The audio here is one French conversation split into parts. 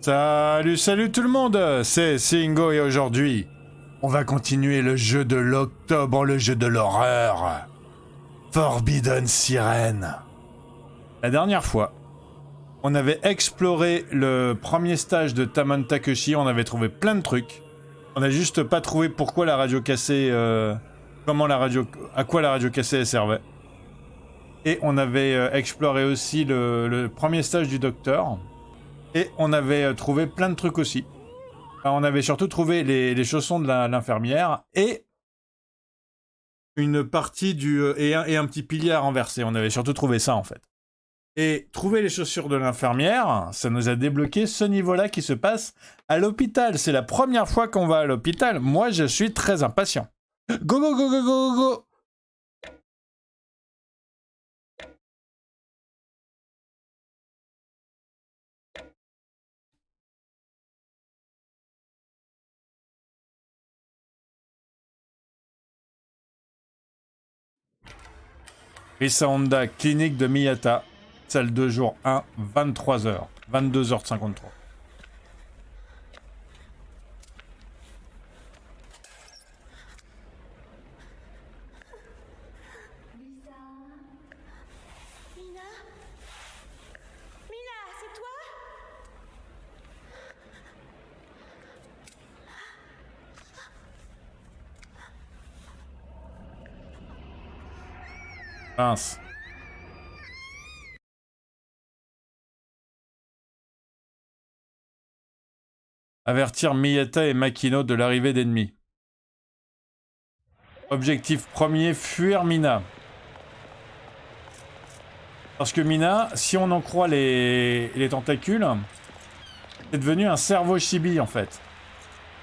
Salut tout le monde, c'est Singo et aujourd'hui, on va continuer le jeu de l'octobre, le jeu de l'horreur. Forbidden Siren. La dernière fois, on avait exploré le premier stage de Tamon Takeshi, on avait trouvé plein de trucs. On n'a juste pas trouvé pourquoi la radio cassée, à quoi la radio cassée elle servait. Et on avait exploré aussi le premier stage du docteur. Et on avait trouvé plein de trucs aussi. Enfin, on avait surtout trouvé les chaussons de l'infirmière et une partie et un petit pilier à renverser. On avait surtout trouvé ça en fait. Et trouver les chaussures de l'infirmière, ça nous a débloqué ce niveau-là qui se passe à l'hôpital. C'est la première fois qu'on va à l'hôpital. Moi, je suis très impatient. Go go go go go go! Risa Honda, clinique de Miyata, salle de jour 1, 23h, 22h53. Mince. Avertir Miyata et Makino de l'arrivée d'ennemis. Objectif premier, fuir Mina. Parce que Mina, si on en croit les tentacules, c'est devenu un cerveau chibi en fait.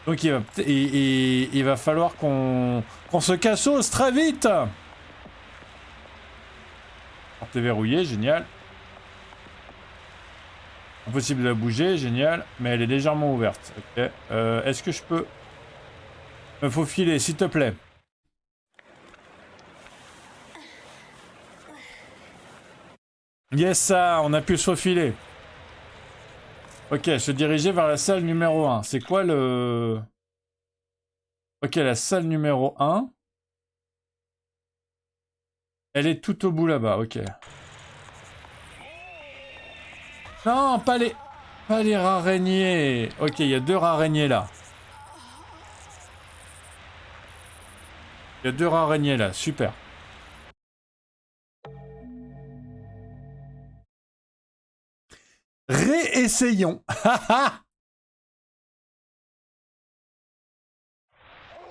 Donc il va falloir qu'on se cassos très vite. Porte est verrouillée, génial. Impossible de la bouger, génial. Mais elle est légèrement ouverte. Ok. Est-ce que je peux me faufiler, s'il te plaît? Yes, ça, on a pu se faufiler. Ok, se diriger vers la salle numéro 1. C'est quoi le... Ok, la salle numéro 1. Elle est tout au bout là-bas, ok. Non, pas les rats araignées. Ok, il y a 2 rats araignées là. Il y a 2 rats araignées là, super. Réessayons.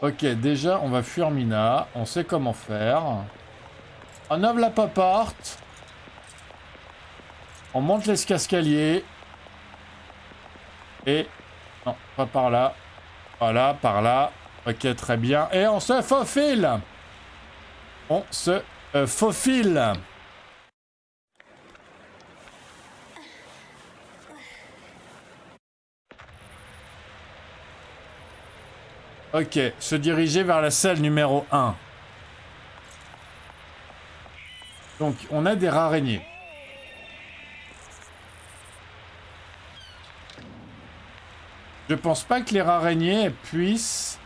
Ok, déjà, on va fuir Mina. On sait comment faire. On ouvre la porte. On monte l'escalier. Et... Non, pas par là. Voilà, par là. Ok, très bien. Et on se faufile. On se faufile. Ok, se diriger vers la salle numéro 1. Donc, on a des rats araignées. Je pense pas que les rats araignées puissent...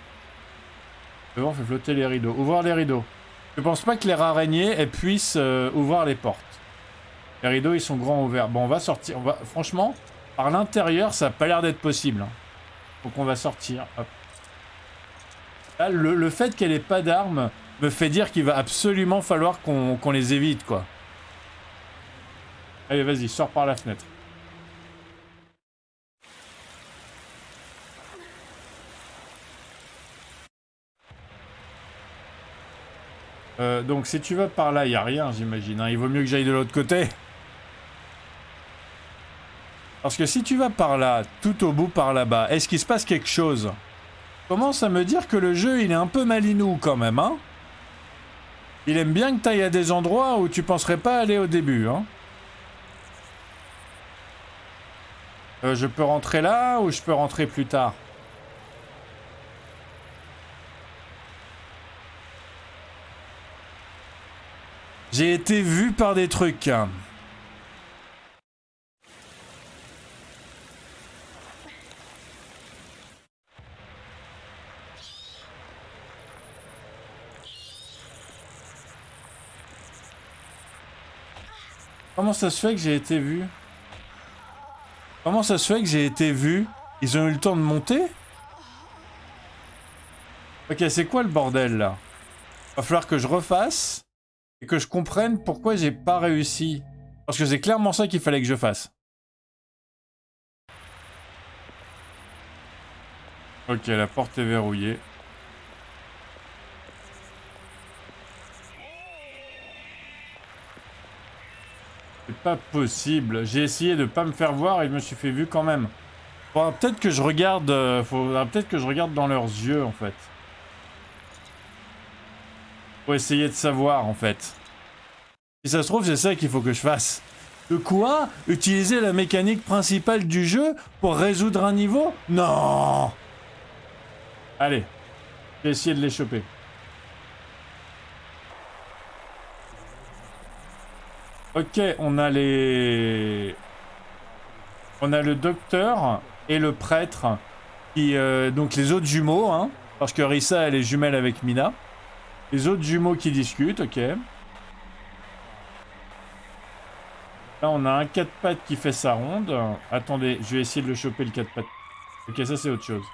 On fait flotter les rideaux. Ouvrir les rideaux. Je pense pas que les rats araignées puissent ouvrir les portes. Les rideaux, ils sont grands ouverts. Bon, on va sortir. Franchement, par l'intérieur, ça a pas l'air d'être possible. Hein. Donc, on va sortir. Hop. Là, le fait qu'elle ait pas d'armes me fait dire qu'il va absolument falloir qu'on les évite, quoi. Allez, vas-y, sors par la fenêtre. Donc si tu vas par là, il n'y a rien, j'imagine. Hein. Il vaut mieux que j'aille de l'autre côté. Parce que si tu vas par là, tout au bout par là-bas, est-ce qu'il se passe quelque chose? Commence à me dire que le jeu, il est un peu malinou quand même, hein. Il aime bien que tu ailles à des endroits où tu penserais pas aller au début, hein. Je peux rentrer là ou je peux rentrer plus tard? J'ai été vu par des trucs. Comment ça se fait que j'ai été vu? Comment ça se fait que j'ai été vu? Ils ont eu le temps de monter? Ok, c'est quoi le bordel là? Va falloir que je refasse et que je comprenne pourquoi j'ai pas réussi. Parce que c'est clairement ça qu'il fallait que je fasse. Ok, la porte est verrouillée. C'est pas possible. J'ai essayé de pas me faire voir et je me suis fait vu quand même. Faudra peut-être que je regarde. Faudra peut-être que je regarde dans leurs yeux en fait. Pour essayer de savoir en fait. Si ça se trouve, c'est ça qu'il faut que je fasse. De quoi? Utiliser la mécanique principale du jeu pour résoudre un niveau? Non! Allez, je vais essayer de les choper. Ok, on a les... On a le docteur et le prêtre qui... donc les autres jumeaux, hein. Parce que Rissa, elle est jumelle avec Mina. Les autres jumeaux qui discutent, ok. Là, on a un 4 pattes qui fait sa ronde. Attendez, je vais essayer de le choper, le 4 pattes. Ok, ça c'est autre chose.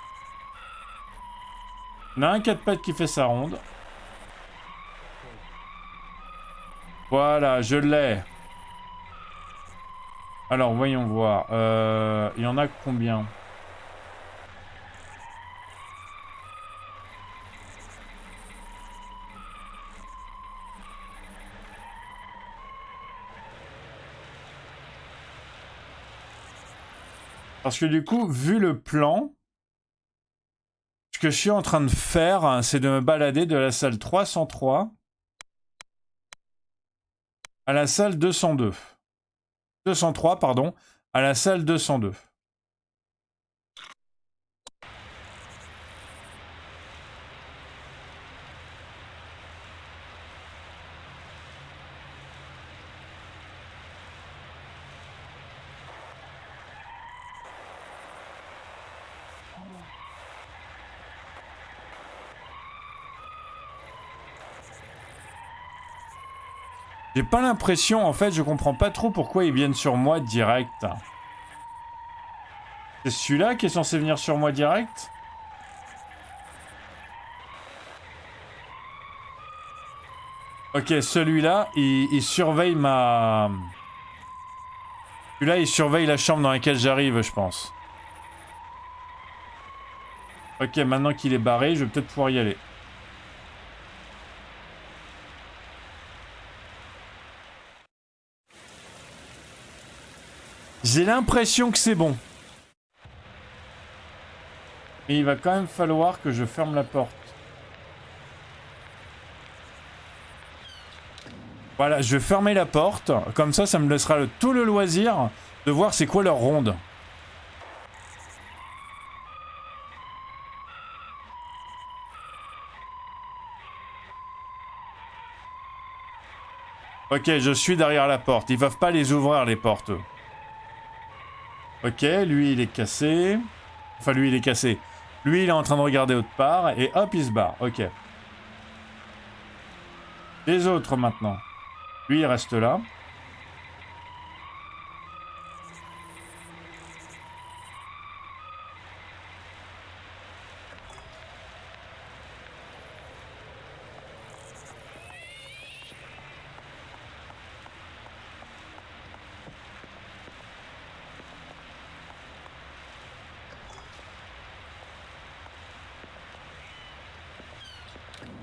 On a un 4 pattes qui fait sa ronde. Voilà, je l'ai. Alors, voyons voir. Il y en a combien? Parce que du coup, vu le plan, ce que je suis en train de faire, hein, c'est de me balader de la salle 303 à la salle 202. 203, pardon, à la salle 202. J'ai pas l'impression, en fait, je comprends pas trop pourquoi ils viennent sur moi direct. C'est celui-là qui est censé venir sur moi direct? Ok, celui-là, il surveille ma... Celui-là, il surveille la chambre dans laquelle j'arrive, je pense. Ok, maintenant qu'il est barré, je vais peut-être pouvoir y aller. J'ai l'impression que c'est bon. Mais il va quand même falloir que je ferme la porte. Voilà, je vais fermer la porte. Comme ça me laissera tout le loisir de voir c'est quoi leur ronde. Ok, je suis derrière la porte. Ils peuvent pas les ouvrir, les portes. Ok, lui, il est cassé. Enfin, lui, il est cassé. Lui, il est en train de regarder autre part. Et hop, il se barre. Ok. Les autres, maintenant. Lui, il reste là.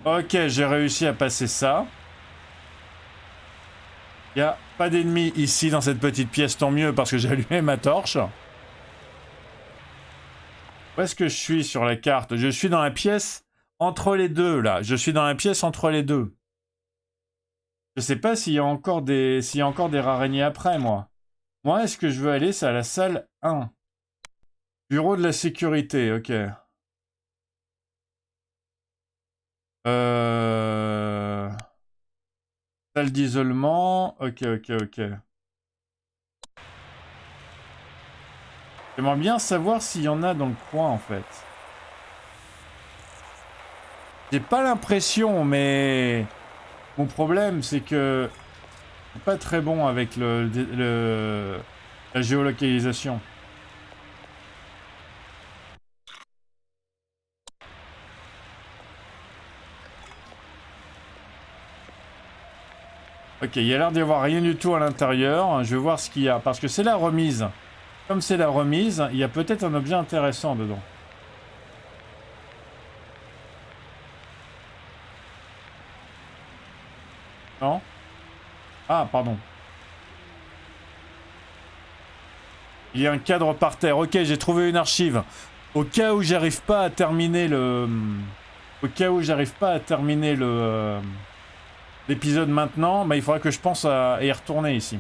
Ok, j'ai réussi à passer ça. Il n'y a pas d'ennemis ici dans cette petite pièce, tant mieux, parce que j'ai allumé ma torche. Où est-ce que je suis sur la carte? Je suis dans la pièce entre les deux, là. Je suis dans la pièce entre les deux. Je sais pas s'il y a encore des araignées après, moi. Moi, est-ce que je veux aller? C'est à la salle 1. Bureau de la sécurité, ok. Salle d'isolement, ok, ok, ok. J'aimerais bien savoir s'il y en a dans le coin, en fait. J'ai pas l'impression, mais... Mon problème, c'est que... Pas très bon avec la géolocalisation. Ok, il y a l'air d'y avoir rien du tout à l'intérieur. Je vais voir ce qu'il y a. Parce que c'est la remise. Comme c'est la remise, il y a peut-être un objet intéressant dedans. Non? Ah, pardon. Il y a un cadre par terre. Ok, j'ai trouvé une archive. Au cas où j'arrive pas à terminer le... Au cas où j'arrive pas à terminer l'épisode maintenant, bah, il faudra que je pense à y retourner ici.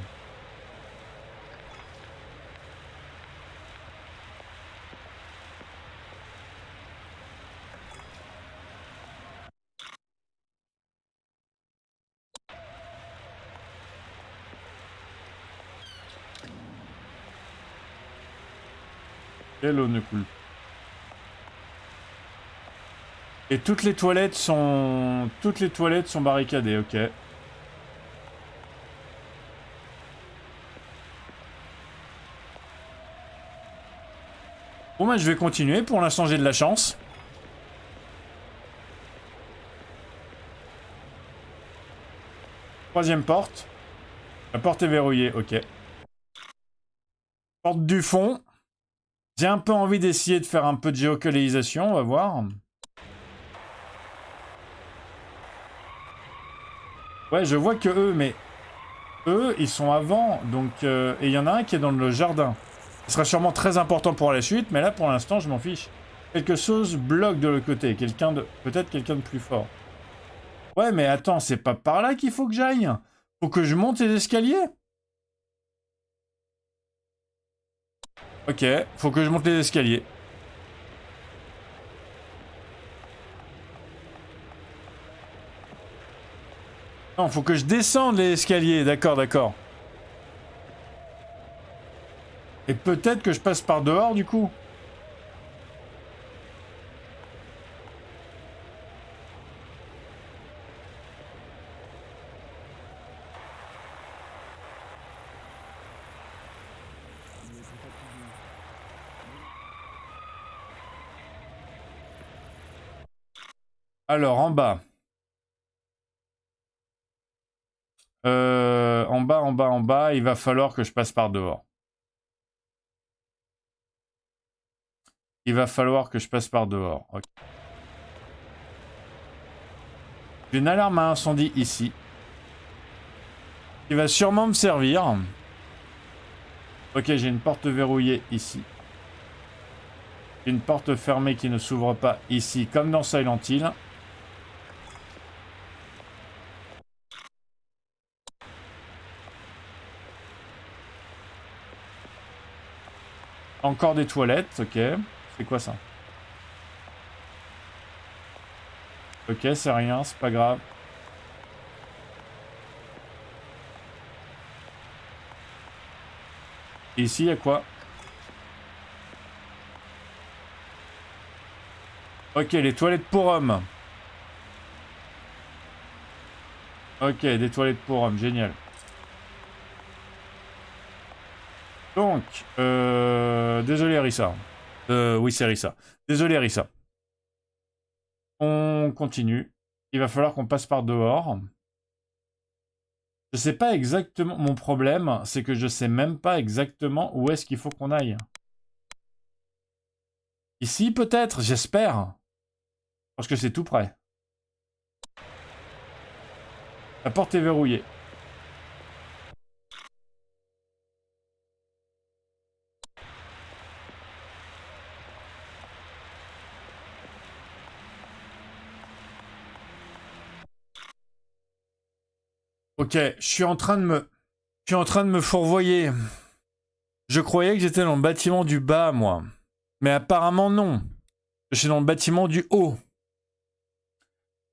Et l'eau ne coule. Et toutes les toilettes sont barricadées, ok. Bon bah je vais continuer, pour l'instant j'ai de la chance. Troisième porte. La porte est verrouillée, ok. Porte du fond. J'ai un peu envie d'essayer de faire un peu de géolocalisation, on va voir. Ouais, je vois que eux, mais... Eux, ils sont avant, donc... et il y en a un qui est dans le jardin. Ce sera sûrement très important pour la suite, mais là, pour l'instant, je m'en fiche. Quelque chose bloque de l'autre côté. Peut-être quelqu'un de plus fort. Ouais, mais attends, c'est pas par là qu'il faut que j'aille. Faut que je monte les escaliers. Ok, faut que je monte les escaliers. Non, faut que je descende les escaliers, d'accord, d'accord. Et peut-être que je passe par dehors, du coup. Alors, en bas. En bas, il va falloir que je passe par dehors. Il va falloir que je passe par dehors. Okay. J'ai une alarme à incendie ici. Qui va sûrement me servir. Ok, j'ai une porte verrouillée ici. Une porte fermée qui ne s'ouvre pas ici, comme dans Silent Hill. Encore des toilettes, ok. C'est quoi ça? Ok, c'est rien, c'est pas grave. Et ici, il y a quoi? Ok, les toilettes pour hommes. Ok, des toilettes pour hommes, génial. Donc, désolé Rissa. Oui, c'est Rissa. Désolé Rissa. On continue. Il va falloir qu'on passe par dehors. Je sais pas exactement... Mon problème, c'est que je sais même pas exactement où est-ce qu'il faut qu'on aille. Ici, peut-être, j'espère. Parce que c'est tout près. La porte est verrouillée. Ok, je suis en train de me fourvoyer. Je croyais que j'étais dans le bâtiment du bas, moi. Mais apparemment, non. Je suis dans le bâtiment du haut.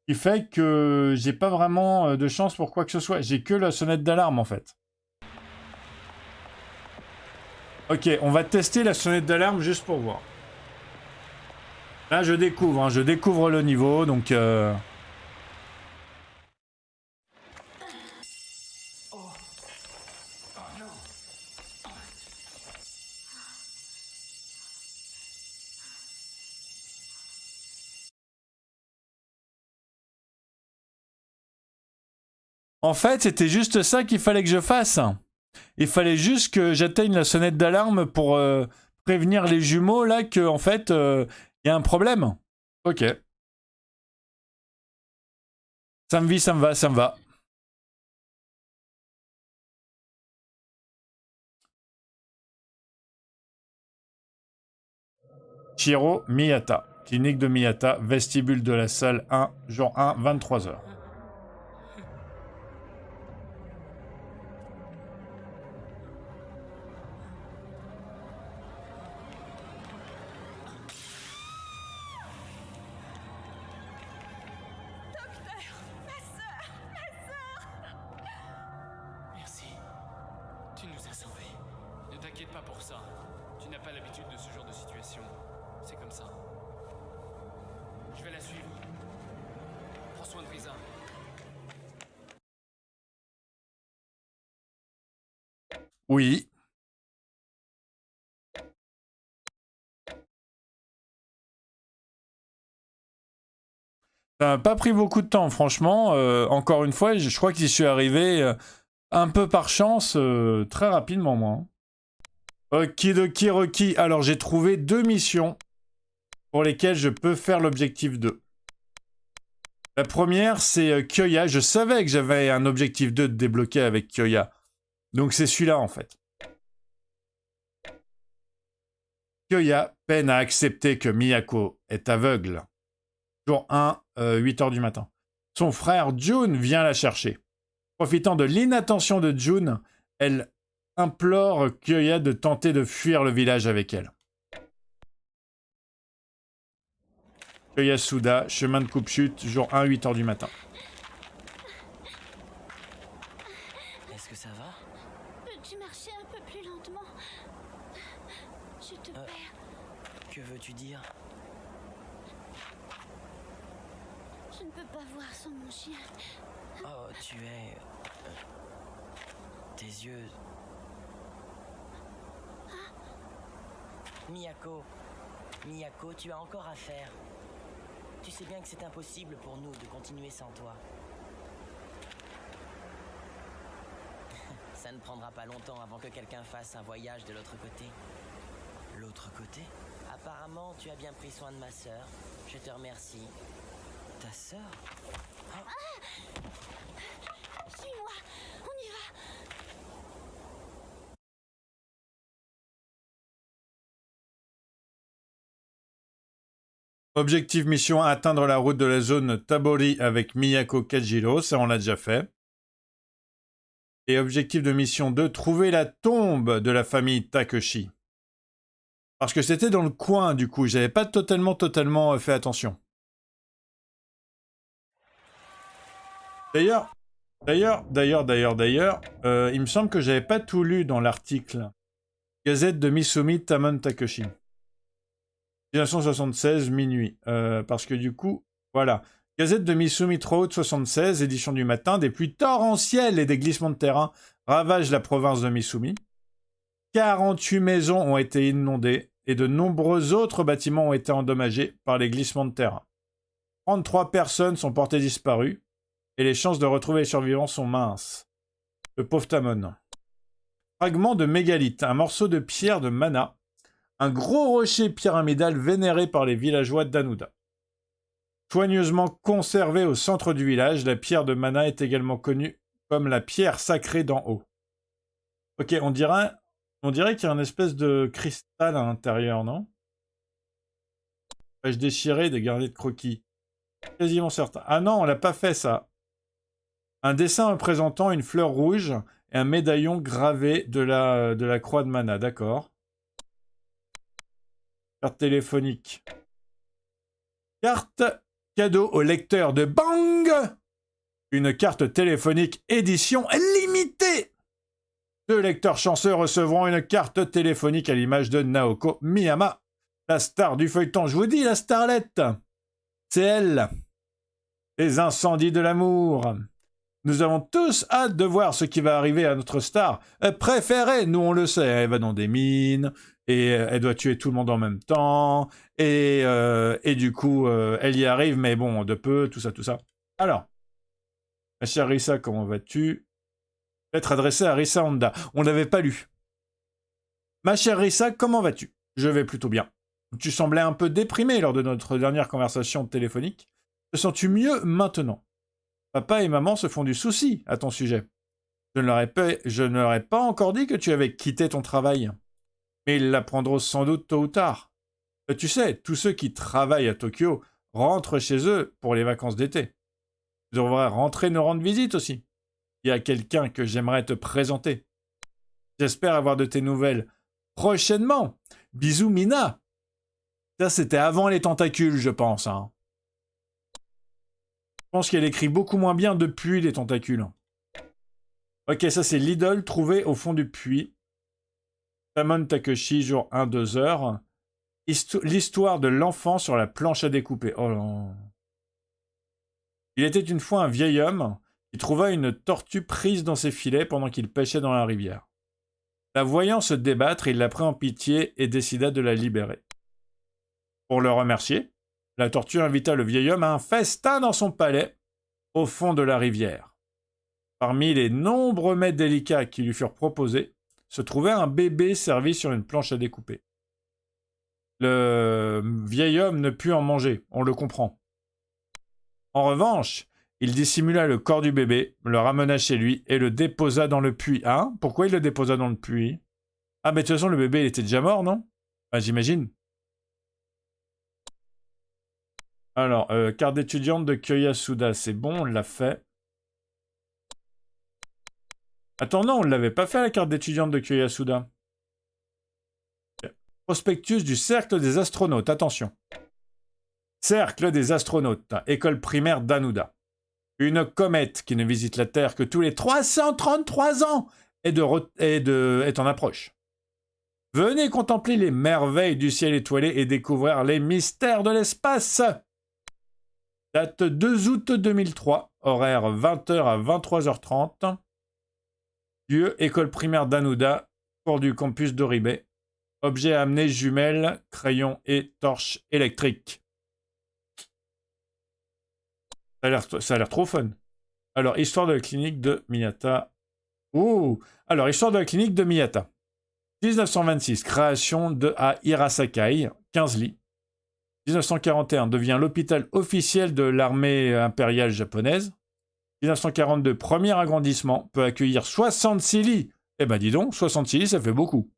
Ce qui fait que j'ai pas vraiment de chance pour quoi que ce soit. J'ai que la sonnette d'alarme, en fait. Ok, on va tester la sonnette d'alarme juste pour voir. Là, je découvre, hein, je découvre le niveau, donc... En fait, c'était juste ça qu'il fallait que je fasse. Il fallait juste que j'atteigne la sonnette d'alarme pour prévenir les jumeaux, là, que en fait, y a un problème. Ok. Ça me vit, ça me va, ça me va. Chiro Miyata. Clinique de Miyata, vestibule de la salle 1, jour 1, 23h. Merci. Tu nous as sauvés. Ne t'inquiète pas pour ça. Tu n'as pas l'habitude de ce genre de situation. C'est comme ça. Je vais la suivre. Prends soin de Risa. Oui. Ça n'a pas pris beaucoup de temps, franchement. Encore une fois, je crois que j'y suis arrivé un peu par chance, très rapidement, moi. Okidoki Rocky. Alors, j'ai trouvé 2 missions pour lesquelles je peux faire l'objectif 2. La première, c'est Kyoya. Je savais que j'avais un objectif 2 de débloquer avec Kyoya. Donc, c'est celui-là, en fait. Kyoya peine à accepter que Miyako est aveugle. Jour 1, 8h du matin. Son frère Jun vient la chercher. Profitant de l'inattention de Jun, elle implore Kyoya de tenter de fuir le village avec elle. Kyoya Suda, chemin de coupe-chute, jour 1, 8h du matin. Est-ce que ça va? Peux-tu marcher un peu plus lentement? Je te perds. Que veux-tu dire? Je ne peux pas voir sans mon chien. Oh, tu es... tes yeux... Miyako. Miyako, tu as encore à faire. Tu sais bien que c'est impossible pour nous de continuer sans toi. Ça ne prendra pas longtemps avant que quelqu'un fasse un voyage de l'autre côté. L'autre côté? Apparemment, tu as bien pris soin de ma sœur. Je te remercie. Ta sœur? Suis-moi, on y va. Objectif mission, atteindre la route de la zone Tabori avec Miyako Kajiro, ça on l'a déjà fait. Et objectif de mission 2, trouver la tombe de la famille Takeshi. Parce que c'était dans le coin du coup, j'avais pas totalement fait attention. D'ailleurs, il me semble que j'avais pas tout lu dans l'article. Gazette de Misumi Tamon Takeshi. 1976, minuit. Parce que du coup, voilà. Gazette de Misumi Road 76, édition du matin. Des pluies torrentielles et des glissements de terrain ravagent la province de Misumi. 48 maisons ont été inondées et de nombreux autres bâtiments ont été endommagés par les glissements de terrain. 33 personnes sont portées disparues et les chances de retrouver les survivants sont minces. Le pauvre Tamon. Fragment de mégalithe, un morceau de pierre de mana. Un gros rocher pyramidal vénéré par les villageois d'Anuda. Soigneusement conservé au centre du village, la pierre de mana est également connue comme la pierre sacrée d'en haut. Ok, on dirait qu'il y a une espèce de cristal à l'intérieur, non? Page déchirée, des garnets de croquis. Quasiment certain. Ah non, on l'a pas fait ça. Un dessin représentant une fleur rouge et un médaillon gravé de la croix de mana, d'accord. Carte téléphonique. Carte cadeau au lecteur de Bang. Une carte téléphonique édition limitée. 2 lecteurs chanceux recevront une carte téléphonique à l'image de Naoko Miyama, la star du feuilleton. Je vous dis, la starlette. C'est elle. Les incendies de l'amour. Nous avons tous hâte de voir ce qui va arriver à notre star préférée. Nous, on le sait, elle va dans des mines, et elle doit tuer tout le monde en même temps, et du coup, elle y arrive, mais bon, de peu, tout ça. Alors, Ma chère Rissa, comment vas-tu? Lettre adressée à Rissa Honda. On l'avait pas lu. Ma chère Rissa, comment vas-tu? Je vais plutôt bien. Tu semblais un peu déprimé lors de notre dernière conversation téléphonique. Te sens-tu mieux maintenant? Papa et maman se font du souci à ton sujet. Je ne leur ai pas encore dit que tu avais quitté ton travail. Mais ils l'apprendront sans doute tôt ou tard. Tu sais, tous ceux qui travaillent à Tokyo rentrent chez eux pour les vacances d'été. Tu devrais rentrer nous rendre visite aussi. Il y a quelqu'un que j'aimerais te présenter. J'espère avoir de tes nouvelles prochainement. Bisous, Mina. Ça, c'était avant les tentacules, je pense. Hein. Je pense qu'elle écrit beaucoup moins bien depuis les tentacules. Ok, ça, c'est l'idole trouvée au fond du puits. Tamon Takeshi, jour 1, 2 heures. L'histoire de l'enfant sur la planche à découper. Oh là. Il était une fois un vieil homme qui trouva une tortue prise dans ses filets pendant qu'il pêchait dans la rivière. La voyant se débattre, il la prit en pitié et décida de la libérer. Pour le remercier, la tortue invita le vieil homme à un festin dans son palais, au fond de la rivière. Parmi les nombreux mets délicats qui lui furent proposés, se trouvait un bébé servi sur une planche à découper. Le vieil homme ne put en manger, on le comprend. En revanche, il dissimula le corps du bébé, le ramena chez lui et le déposa dans le puits. Hein? Pourquoi il le déposa dans le puits? Ah, mais de toute façon, le bébé, il était déjà mort, non? Ah, j'imagine. Alors, carte d'étudiante de Kyoyasuda, c'est bon, on l'a fait. Attends, non, on ne l'avait pas fait, la carte d'étudiante de Kyoyasuda. Prospectus du Cercle des Astronautes, attention. Cercle des Astronautes, école primaire d'Anuda. Une comète qui ne visite la Terre que tous les 333 ans est en approche. Venez contempler les merveilles du ciel étoilé et découvrir les mystères de l'espace. Date 2 août 2003, horaire 20h à 23h30. Lieu, école primaire d'Anuda, cours du campus d'Oribe. Objet à amener, jumelles, crayons et torches électriques. Ça a l'air trop fun. Alors, histoire de la clinique de Miyata. Ouh! Alors, histoire de la clinique de Miyata. 1926, création à Hirasakai, 15 lits. 1941, devient l'hôpital officiel de l'armée impériale japonaise. 1942, premier agrandissement, peut accueillir 66 lits. Eh ben dis donc, 66 lits, ça fait beaucoup.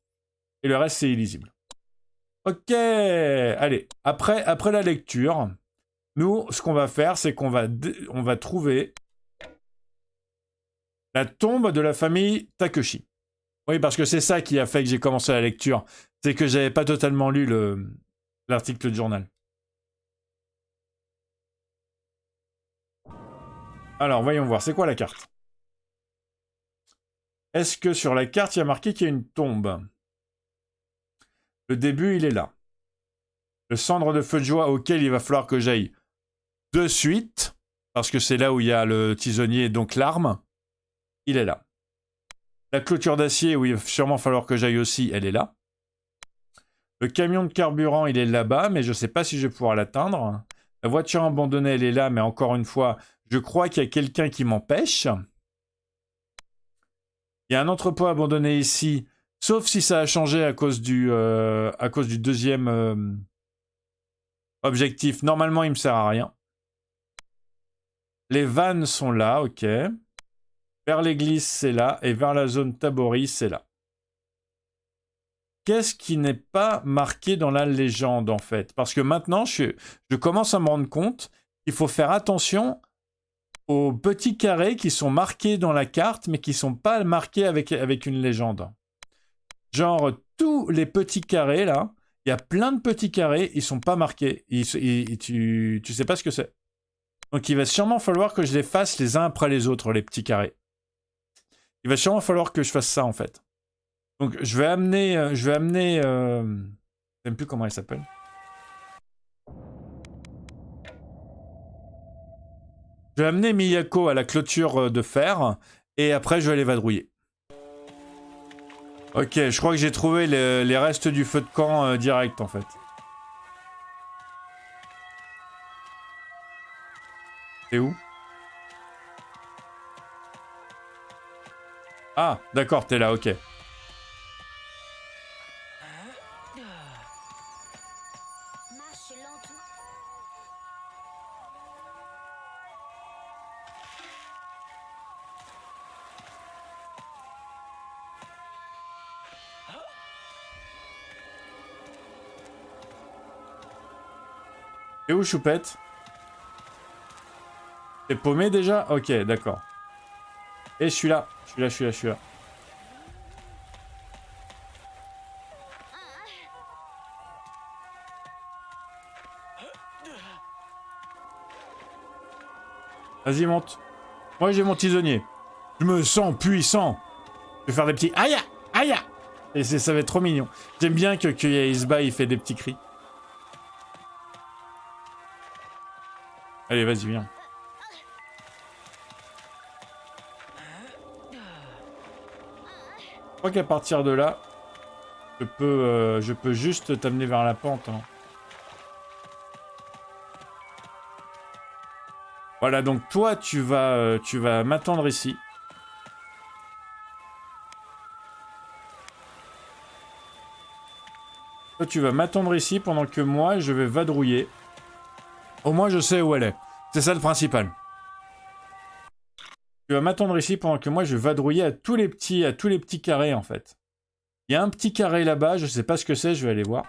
Et le reste, c'est illisible. Ok, allez, après la lecture, nous, ce qu'on va faire, c'est qu'on va trouver la tombe de la famille Takeshi. Oui, parce que c'est ça qui a fait que j'ai commencé la lecture. C'est que j'avais pas totalement lu l'article de journal. Alors, voyons voir. C'est quoi la carte? Est-ce que sur la carte, il y a marqué qu'il y a une tombe? Le début, il est là. Le cendre de feu de joie auquel il va falloir que j'aille de suite, parce que c'est là où il y a le tisonnier, donc l'arme. Il est là. La clôture d'acier, où il va sûrement falloir que j'aille aussi, elle est là. Le camion de carburant, il est là-bas, mais je ne sais pas si je vais pouvoir l'atteindre. La voiture abandonnée, elle est là, mais encore une fois, je crois qu'il y a quelqu'un qui m'empêche. Il y a un entrepôt abandonné ici, sauf si ça a changé à cause du deuxième objectif. Normalement, il me sert à rien. Les vannes sont là, ok. Vers l'église, c'est là. Et vers la zone Tabori, c'est là. Qu'est-ce qui n'est pas marqué dans la légende, en fait? Parce que maintenant, je commence à me rendre compte qu'il faut faire attention aux petits carrés qui sont marqués dans la carte, mais qui ne sont pas marqués avec une légende. Genre, tous les petits carrés, là, il y a plein de petits carrés, ils ne sont pas marqués. Tu sais pas ce que c'est. Donc, il va sûrement falloir que je les fasse les uns après les autres, les petits carrés. Il va sûrement falloir que je fasse ça, en fait. Donc, je vais amener... je ne sais même plus comment elle s'appelle. Je vais amener Miyako à la clôture de fer, et après, je vais aller vadrouiller. Ok, je crois que j'ai trouvé les restes du feu de camp direct, en fait. C'est où? Ah, d'accord, t'es là, ok. Marche lentement. T'es où, Choupette? T'es paumé déjà? Ok, d'accord. Et je suis là. Je suis là, je suis là, je suis là. Vas-y, monte. Moi, j'ai mon tisonnier. Je me sens puissant. Je vais faire des petits aïe aïe. Et ça va être trop mignon. J'aime bien que Isba il fait des petits cris. Allez, vas-y, viens. Je crois qu'à partir de là, je peux juste t'amener vers la pente. Hein. Voilà, donc toi, tu vas m'attendre ici. Toi, tu vas m'attendre ici pendant que moi, je vais vadrouiller. Au moins, je sais où elle est. C'est ça le principal. Tu vas m'attendre ici pendant que moi, je vais vadrouiller à tous les petits carrés, en fait. Il y a un petit carré là-bas, je sais pas ce que c'est, je vais aller voir.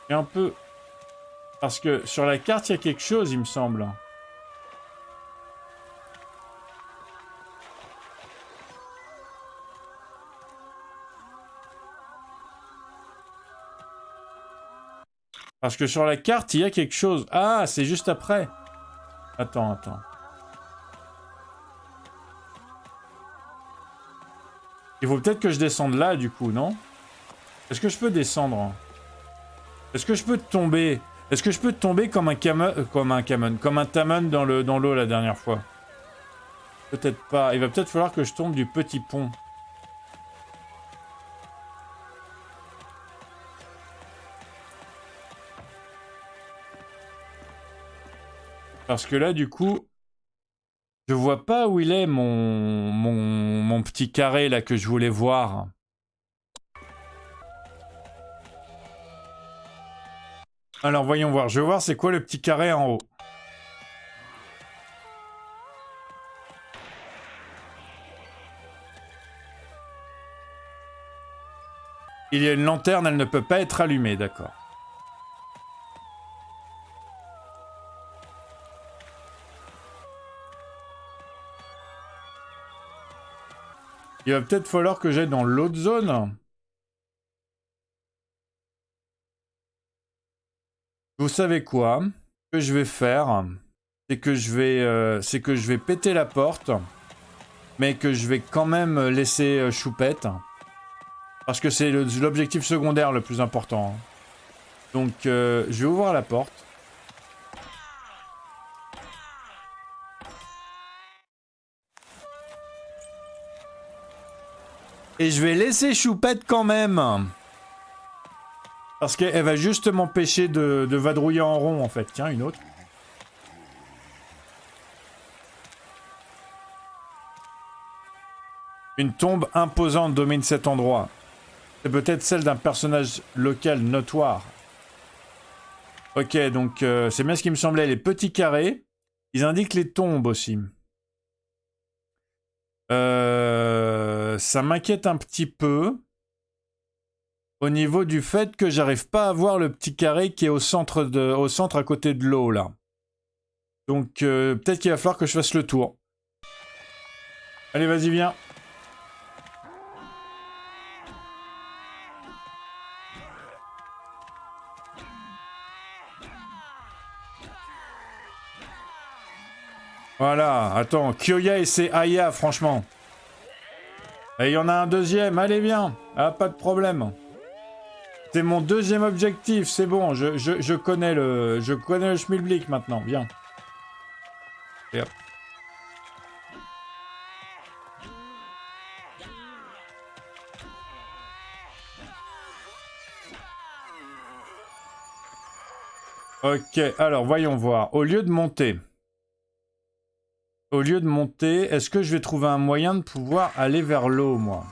Et un peu... Parce que sur la carte, il y a quelque chose, il me semble. Parce que sur la carte, il y a quelque chose. Ah, c'est juste après. Attends. Il faut peut-être que je descende là, du coup, non? Est-ce que je peux descendre? Est-ce que je peux tomber? Est-ce que je peux tomber comme un Tamon dans l'eau la dernière fois? Peut-être pas. Il va peut-être falloir que je tombe du petit pont. Parce que là, du coup, je vois pas où il est mon petit carré là que je voulais voir. Alors voyons voir. Je vais voir c'est quoi le petit carré en haut. Il y a une lanterne, elle ne peut pas être allumée, d'accord. Il va peut-être falloir que j'aille dans l'autre zone. Vous savez quoi? Ce que je vais faire, c'est que je vais péter la porte, mais que je vais quand même laisser Choupette. Parce que c'est l'objectif secondaire le plus important. Donc, je vais ouvrir la porte. Et je vais laisser Choupette quand même. Parce qu'elle va juste m'empêcher de vadrouiller en rond, en fait. Tiens, une autre. Une tombe imposante domine cet endroit. C'est peut-être celle d'un personnage local notoire. Ok, donc c'est bien ce qui me semblait. Les petits carrés, ils indiquent les tombes aussi. Ça m'inquiète un petit peu. Au niveau du fait que j'arrive pas à voir le petit carré qui est au centre à côté de l'eau, là. Donc peut-être qu'il va falloir que je fasse le tour. Allez, vas-y, viens. Voilà, attends, Kyoya et ses Aya, franchement. Et il y en a un deuxième, allez viens. Ah, pas de problème. C'est mon deuxième objectif, c'est bon, je connais le schmilblick maintenant, viens. Et hop. Ok, alors voyons voir. Au lieu de monter, Au lieu de monter, est-ce que je vais trouver un moyen de pouvoir aller vers l'eau, moi?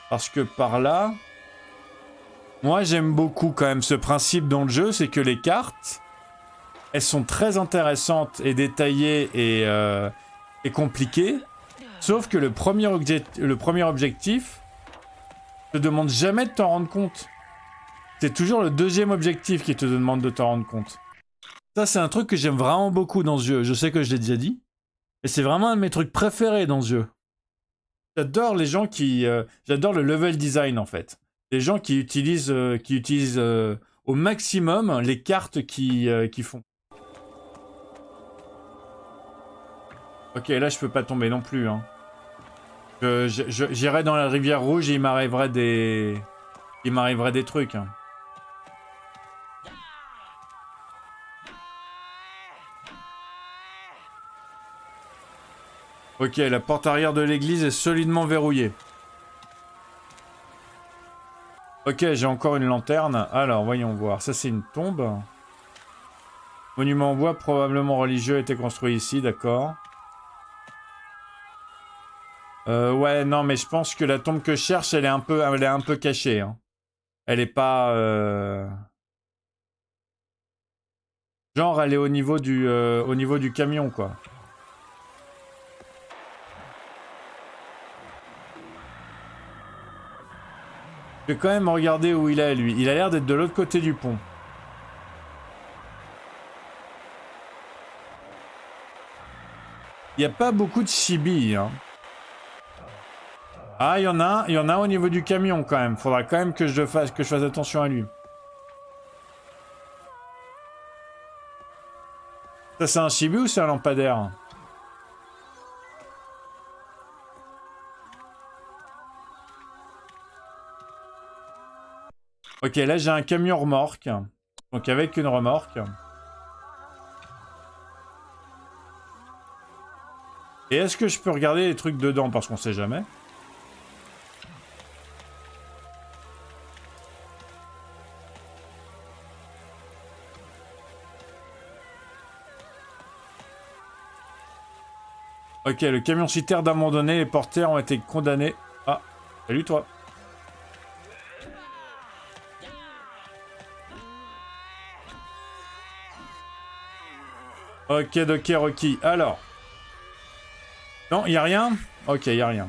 Parce que par là... Moi, j'aime beaucoup quand même ce principe dans le jeu, c'est que les cartes, elles sont très intéressantes et détaillées et compliquées. Sauf que le premier objectif te demande jamais de t'en rendre compte. C'est toujours le deuxième objectif qui te demande de t'en rendre compte. Ça, c'est un truc que j'aime vraiment beaucoup dans ce jeu. Je sais que je l'ai déjà dit. Et c'est vraiment un de mes trucs préférés dans ce jeu. J'adore les gens qui... j'adore le level design, en fait. Les gens qui utilisent au maximum les cartes qu'ils font. Ok, là, je peux pas tomber non plus, hein. J'irai dans la rivière rouge et il m'arriverait des trucs. Hein. Ok, la porte arrière de l'église est solidement verrouillée. Ok, j'ai encore une lanterne. Alors, voyons voir. Ça, c'est une tombe. Monument en bois, probablement religieux, a été construit ici, d'accord. Ouais, non, mais je pense que la tombe que je cherche, elle est un peu cachée. Hein. Elle est pas... Genre, elle est au niveau du camion, quoi. Je vais quand même regarder où il est, lui. Il a l'air d'être de l'autre côté du pont. Il n'y a pas beaucoup de chibi, hein. Ah, il y en a au niveau du camion, quand même. Faudra quand même que je fasse attention à lui. Ça, c'est un chibi ou c'est un lampadaire? Ok, là j'ai un camion remorque. Donc avec une remorque. Et est-ce que je peux regarder les trucs dedans? Parce qu'on sait jamais. Ok, le camion citerne abandonné, les porteurs ont été condamnés. Ah, salut toi. Ok, Rocky. Alors. Non, y a rien? Ok, y a rien.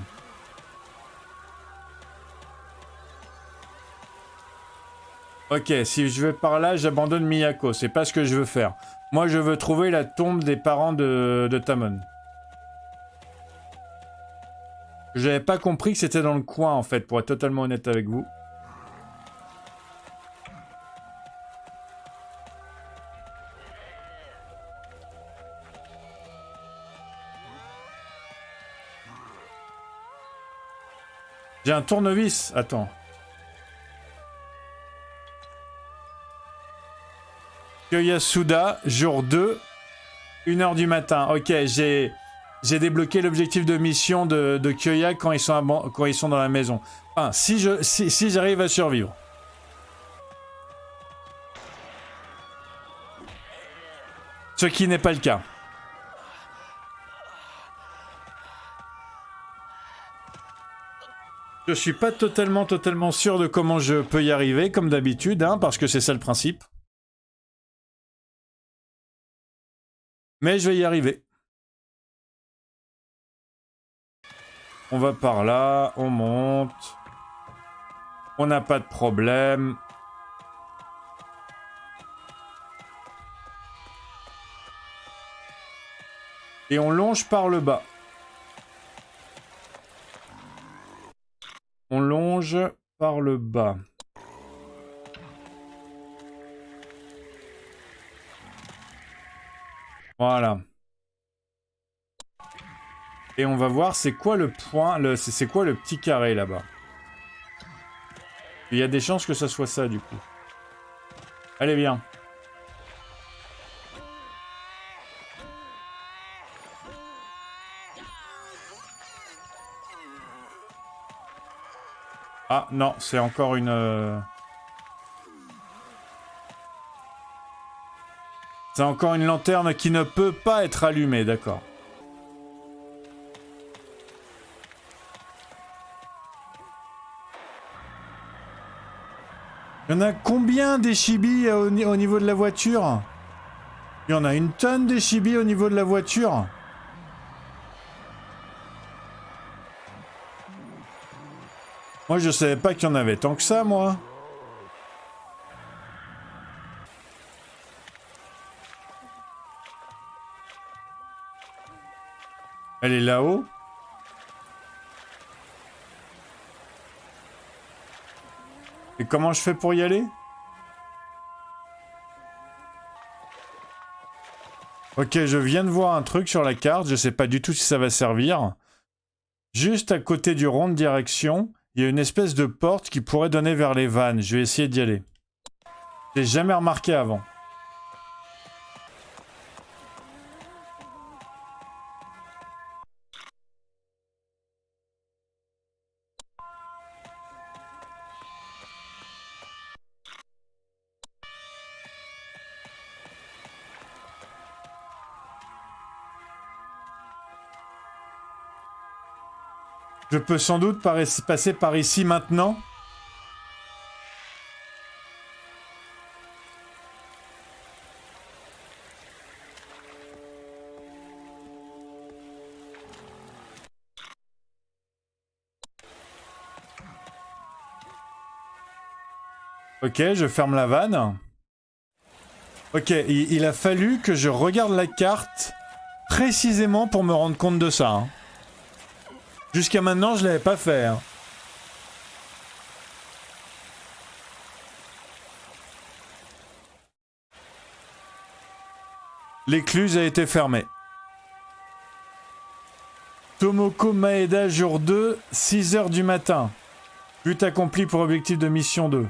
Ok, si je vais par là, j'abandonne Miyako. C'est pas ce que je veux faire. Moi, je veux trouver la tombe des parents de Tamon. J'avais pas compris que c'était dans le coin, en fait, pour être totalement honnête avec vous. J'ai un tournevis. Attends. Yasuda, jour 2, 1h du matin. Ok, j'ai débloqué l'objectif de mission de Kyoya quand ils sont dans la maison. Enfin, si j'arrive à survivre. Ce qui n'est pas le cas. Je suis pas totalement sûr de comment je peux y arriver, comme d'habitude, hein, parce que c'est ça le principe. Mais je vais y arriver. On va par là, on monte. On n'a pas de problème. Et on longe par le bas. On longe par le bas. Voilà. Et on va voir c'est quoi le point, c'est quoi le petit carré là-bas. Il y a des chances que ça soit ça du coup. Allez, viens. Ah non, c'est encore une... C'est encore une lanterne qui ne peut pas être allumée, d'accord. Il y en a combien des chibis au niveau de la voiture? Il y en a une tonne des chibis au niveau de la voiture. Moi, je savais pas qu'il y en avait tant que ça, moi. Elle est là-haut. Et comment je fais pour y aller? Ok, je viens de voir un truc sur la carte, je sais pas du tout si ça va servir. Juste à côté du rond de direction, il y a une espèce de porte qui pourrait donner vers les vannes. Je vais essayer d'y aller. J'ai jamais remarqué avant. Je peux sans doute passer par ici maintenant. Ok, je ferme la vanne. Ok, il a fallu que je regarde la carte précisément pour me rendre compte de ça. Hein. Jusqu'à maintenant, je l'avais pas fait. Hein. L'écluse a été fermée. Tomoko Maeda, jour 2, 6h du matin. But accompli pour objectif de mission 2.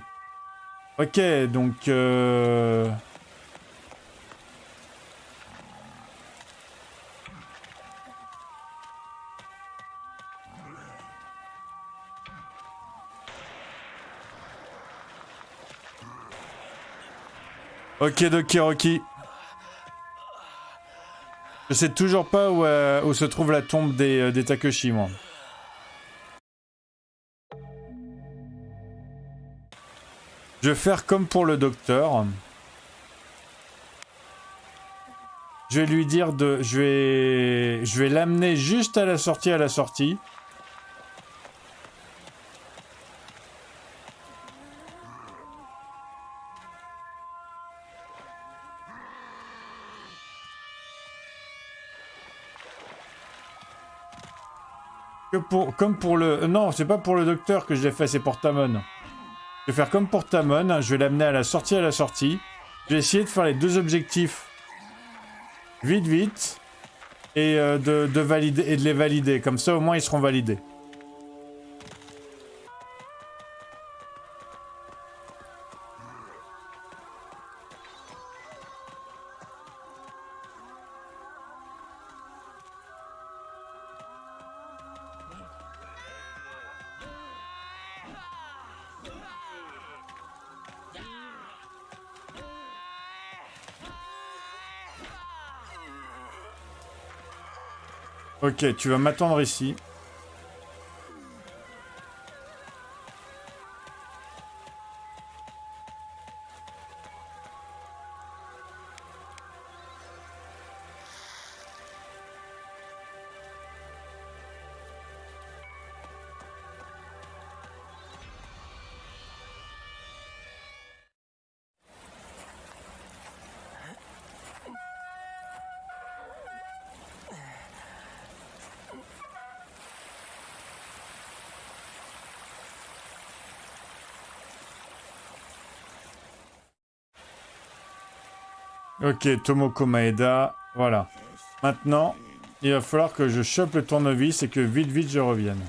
Ok, donc... Ok, Doki Rocky. Je sais toujours pas où se trouve la tombe des Takeshi, moi. Je vais faire comme pour le docteur. Je vais lui dire de... Je vais l'amener juste à la sortie. Comme pour le... Non, c'est pas pour le docteur que je l'ai fait, c'est pour Tamon. Je vais faire comme pour Tamon, je vais l'amener à la sortie. Je vais essayer de faire les deux objectifs vite. Et de valider et de les valider. Comme ça, au moins, ils seront validés. Ok, tu vas m'attendre ici. Ok, Tomoko Maeda, voilà. Maintenant, il va falloir que je chope le tournevis et que vite je revienne.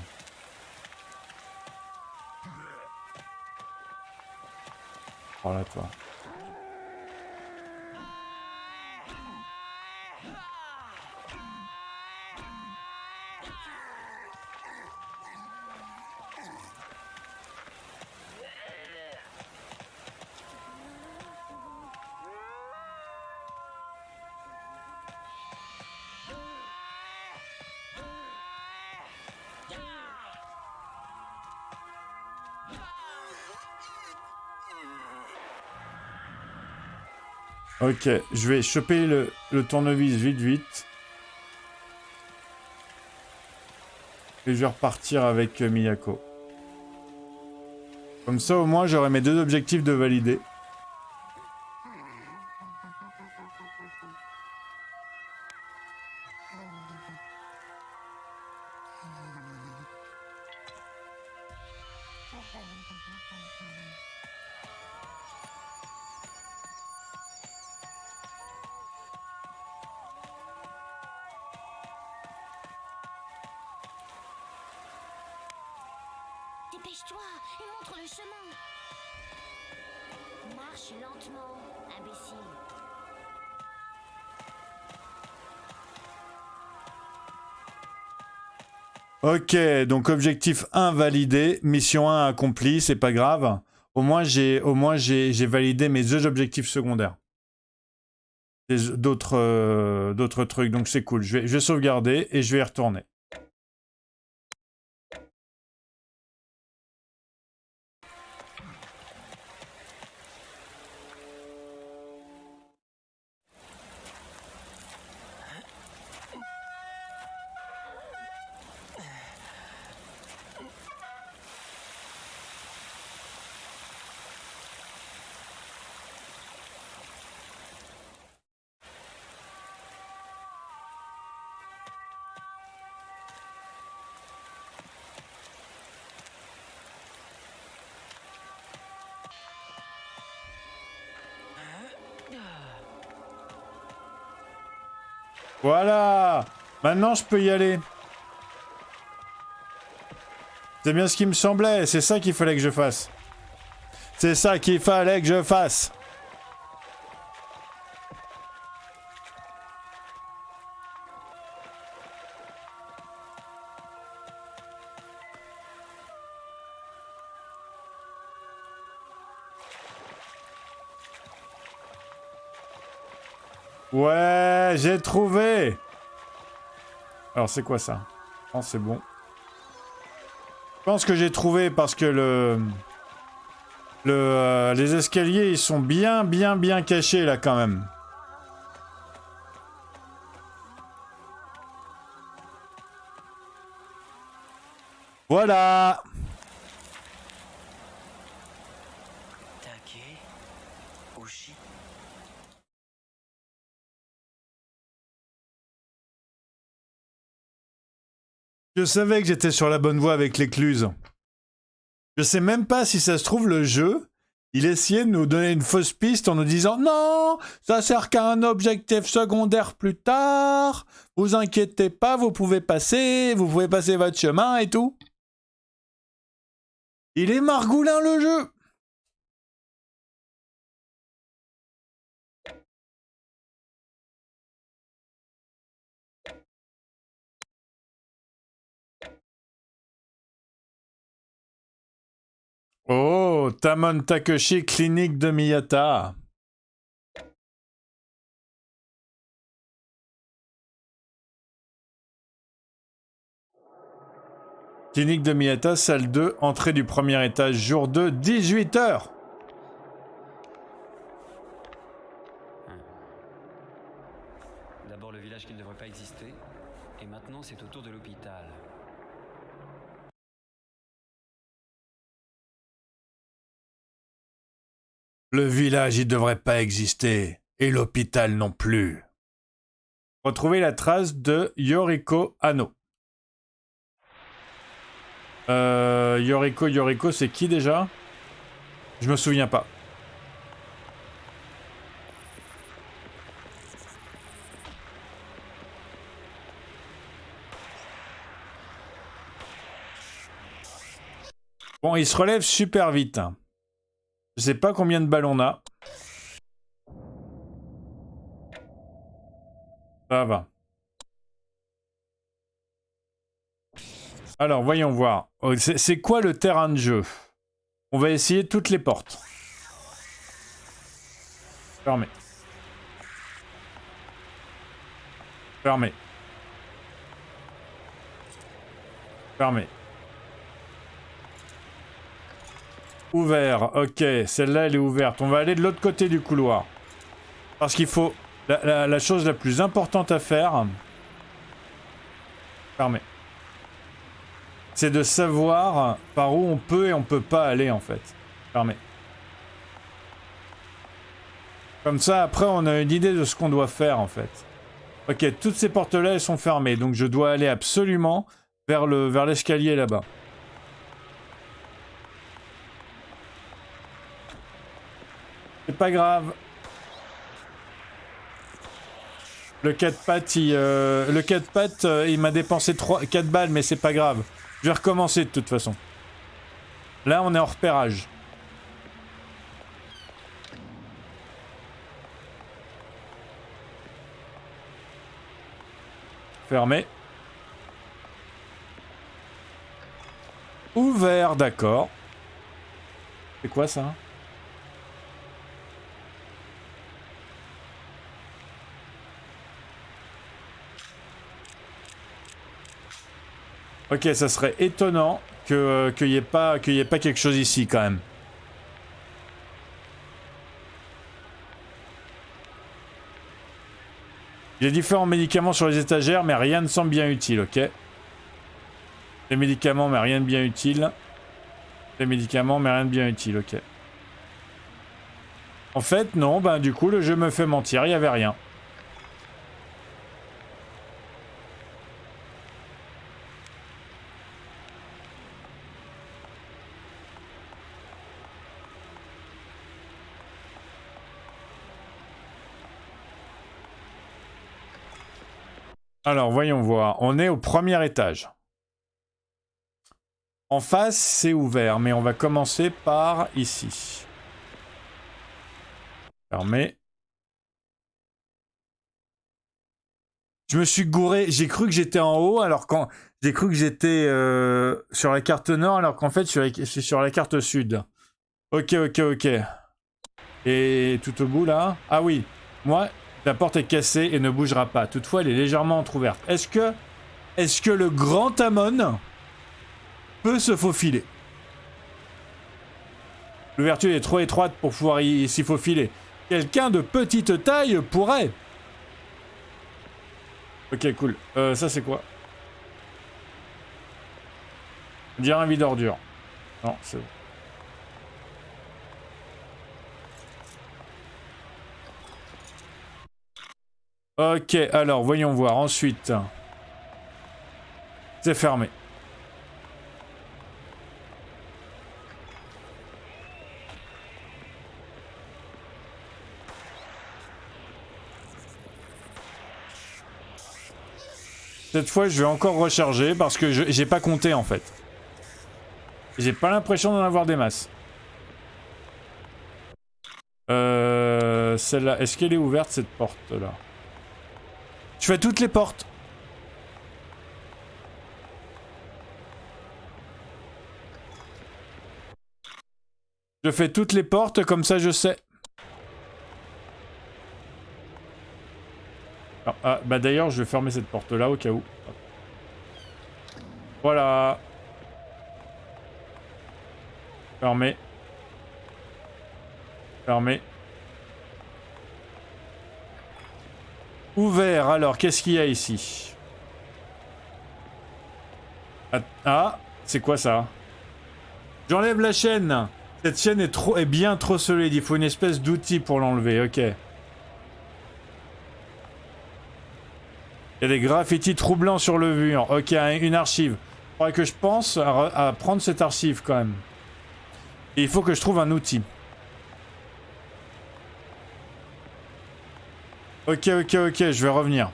Oh là, toi. Ok, je vais choper le tournevis vite. Et je vais repartir avec Miyako. Comme ça, au moins, j'aurai mes 2 objectifs de valider. Dépêche-toi et montre le chemin. Marche lentement, imbécile. Ok, donc objectif 1 validé, mission 1 accomplie, c'est pas grave. Au moins j'ai validé mes 2 objectifs secondaires. D'autres trucs, donc c'est cool. Je vais sauvegarder et je vais y retourner. Voilà! Maintenant, je peux y aller. C'est bien ce qui me semblait. C'est ça qu'il fallait que je fasse. C'est ça qu'il fallait que je fasse. Ouais, j'ai trouvé. Alors, c'est quoi ça? Oh, c'est bon. Je pense que j'ai trouvé parce que les escaliers, ils sont bien cachés, là, quand même. Voilà. Take Oshi. Je savais que j'étais sur la bonne voie avec l'écluse. Je sais même pas si ça se trouve le jeu, il essayait de nous donner une fausse piste en nous disant non, ça sert qu'à un objectif secondaire plus tard, vous inquiétez pas, vous pouvez passer votre chemin et tout. Il est margoulin le jeu. Oh, Tamon Takeshi, clinique de Miyata. Clinique de Miyata, salle 2, entrée du premier étage, jour 2, 18h. D'abord le village qui ne devrait pas exister, et maintenant c'est autour de l'hôpital. Le village, il devrait pas exister. Et l'hôpital non plus. Retrouvez la trace de Yoriko Hano. Yoriko, c'est qui déjà? Je me souviens pas. Bon, il se relève super vite. Je sais pas combien de balles on a. Ça va. Alors, voyons voir. C'est quoi le terrain de jeu? On va essayer toutes les portes. Fermé. Fermé. Fermé. Ouvert. Ok, celle-là, elle est ouverte. On va aller de l'autre côté du couloir. Parce qu'il faut... La chose la plus importante à faire... Fermé. C'est de savoir par où on peut et on peut pas aller en fait. Fermé. Comme ça, après, on a une idée de ce qu'on doit faire en fait. Ok, toutes ces portes-là, elles sont fermées. Donc je dois aller absolument vers l'escalier là-bas. C'est pas grave. Le 4 pattes, il m'a dépensé 4 balles, mais c'est pas grave. Je vais recommencer de toute façon. Là, on est en repérage. Fermé. Ouvert, d'accord. C'est quoi ça ? Ok, ça serait étonnant qu'il y ait pas quelque chose ici quand même. J'ai différents médicaments sur les étagères, mais rien ne semble bien utile, ok. Des médicaments, mais rien de bien utile. Des médicaments, mais rien de bien utile, ok. En fait, non, ben du coup, le jeu me fait mentir, il n'y avait rien. Alors, voyons voir. On est au premier étage. En face, c'est ouvert, mais on va commencer par ici. Fermé. Je me suis gouré. J'ai cru que j'étais en haut, alors quand j'ai cru que j'étais sur la carte nord, alors qu'en fait, je suis sur la carte sud. Ok. Et tout au bout, là... Ah oui, moi... La porte est cassée et ne bougera pas. Toutefois, elle est légèrement entrouverte. Est-ce que le grand Amon peut se faufiler? L'ouverture est trop étroite pour pouvoir s'y faufiler. Quelqu'un de petite taille pourrait. Ok, cool. Ça, c'est quoi? On dirait un vide ordure. Non, c'est bon. Ok, alors voyons voir. Ensuite, c'est fermé. Cette fois, je vais encore recharger parce que j'ai pas compté en fait. J'ai pas l'impression d'en avoir des masses. Celle-là, est-ce qu'elle est ouverte cette porte-là? Je fais toutes les portes. Je fais toutes les portes, comme ça je sais. Ah, bah d'ailleurs, je vais fermer cette porte-là au cas où. Voilà. Fermé. Fermé. Ouvert, alors, qu'est-ce qu'il y a ici? Ah, c'est quoi ça? J'enlève la chaîne. Cette chaîne est bien trop solide. Il faut une espèce d'outil pour l'enlever, ok. Il y a des graffitis troublants sur le mur. Ok, une archive. Il faudrait que je pense à prendre cette archive quand même. Et il faut que je trouve un outil. Ok, je vais revenir.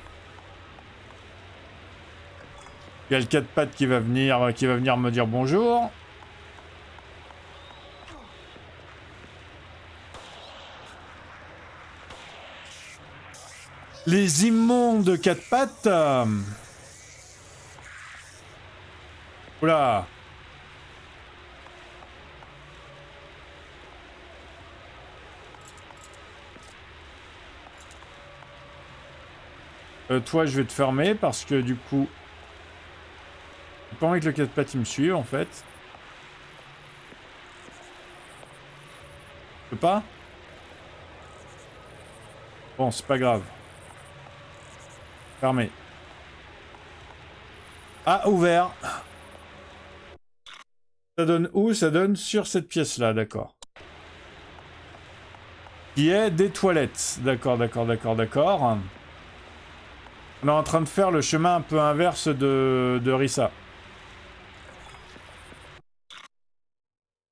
Il y a le 4 pattes qui va venir me dire bonjour. Les immondes 4 pattes. Oula. Toi, je vais te fermer parce que du coup... J'ai pas envie que le 4 pattes il me suive en fait. Je peux pas? Bon, c'est pas grave. Fermé. Ah, ouvert. Ça donne où? Ça donne sur cette pièce-là, d'accord. Qui est des toilettes. D'accord, d'accord, d'accord, d'accord. On est en train de faire le chemin un peu inverse de Rissa.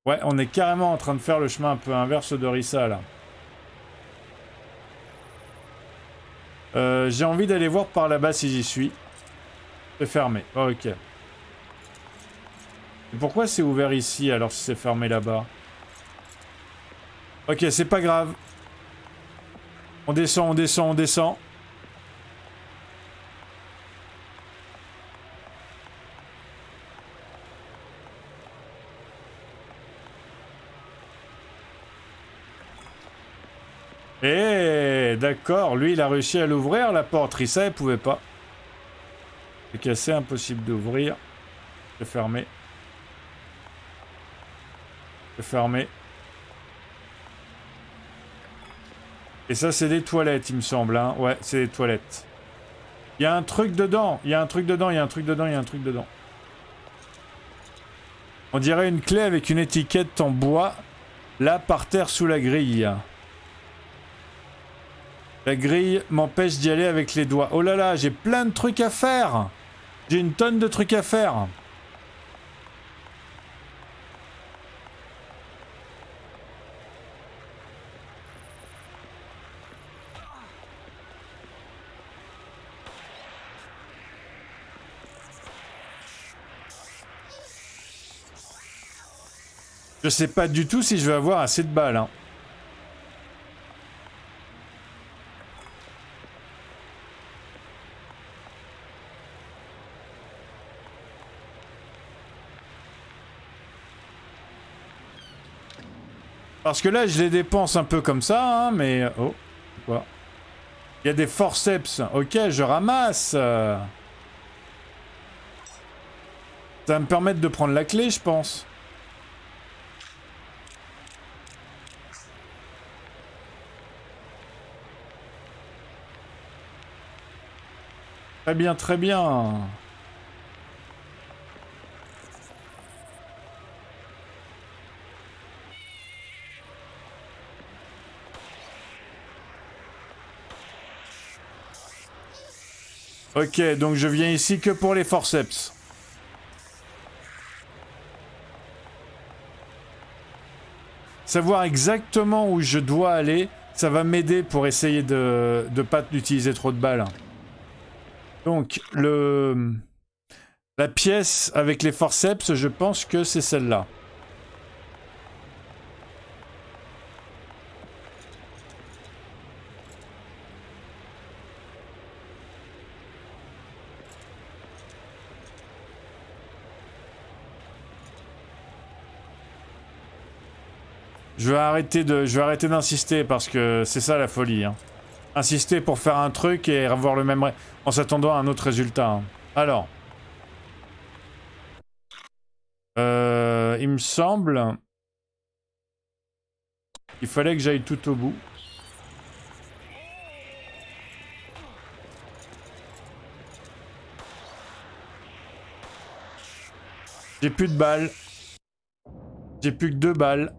Ouais, on est carrément en train de faire le chemin un peu inverse de Rissa, là. J'ai envie d'aller voir par là-bas si j'y suis. C'est fermé. Oh, ok. Et pourquoi c'est ouvert ici alors si c'est fermé là-bas? Ok, c'est pas grave. On descend, on descend, on descend. Eh, d'accord. Lui, il a réussi à l'ouvrir, la porte. Rissa, elle pouvait pas. C'est cassé, impossible d'ouvrir. C'est fermé. C'est fermé. Et ça, c'est des toilettes, il me semble. Hein. Ouais, c'est des toilettes. Il y a un truc dedans. Il y a un truc dedans. Il y a un truc dedans. Il y a un truc dedans. On dirait une clé avec une étiquette en bois. Là, par terre, sous la grille. La grille m'empêche d'y aller avec les doigts. Oh là là, j'ai plein de trucs à faire. J'ai une tonne de trucs à faire. Je sais pas du tout si je vais avoir assez de balles. Hein. Parce que là, je les dépense un peu comme ça, hein, mais... Oh, quoi? Il y a des forceps. Ok, je ramasse. Ça va me permettre de prendre la clé, je pense. Très bien, très bien. Ok, donc je viens ici que pour les forceps. Savoir exactement où je dois aller, ça va m'aider pour essayer de pas utiliser trop de balles. Donc, la pièce avec les forceps, je pense que c'est celle-là. Je vais arrêter d'insister parce que c'est ça la folie. Hein. Insister pour faire un truc et avoir le même... en s'attendant à un autre résultat. Hein. Alors. Il me semble... Il fallait que j'aille tout au bout. J'ai plus de balles. J'ai plus que 2 balles.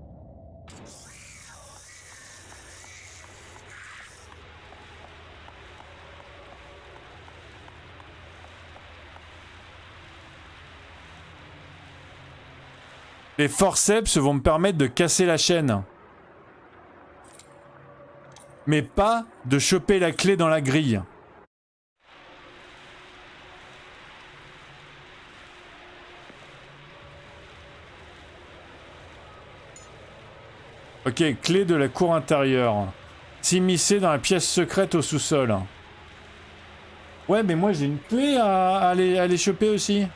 Les forceps vont me permettre de casser la chaîne. Mais pas de choper la clé dans la grille. Ok, clé de la cour intérieure. S'immiscer dans la pièce secrète au sous-sol. Ouais, mais moi j'ai une clé à aller choper aussi.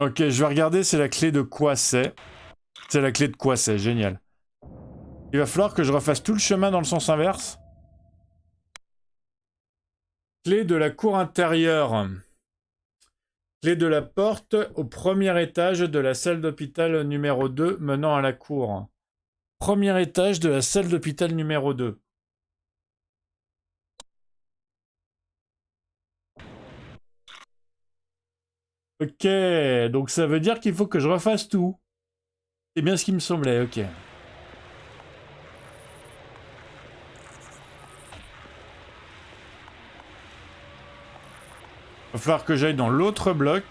Ok, je vais regarder c'est la clé de quoi c'est. C'est la clé de quoi c'est, génial. Il va falloir que je refasse tout le chemin dans le sens inverse. Clé de la cour intérieure. Clé de la porte au premier étage de la salle d'hôpital numéro 2 menant à la cour. Premier étage de la salle d'hôpital numéro 2. Ok, donc ça veut dire qu'il faut que je refasse tout. C'est bien ce qui me semblait, ok. Il va falloir que j'aille dans l'autre bloc.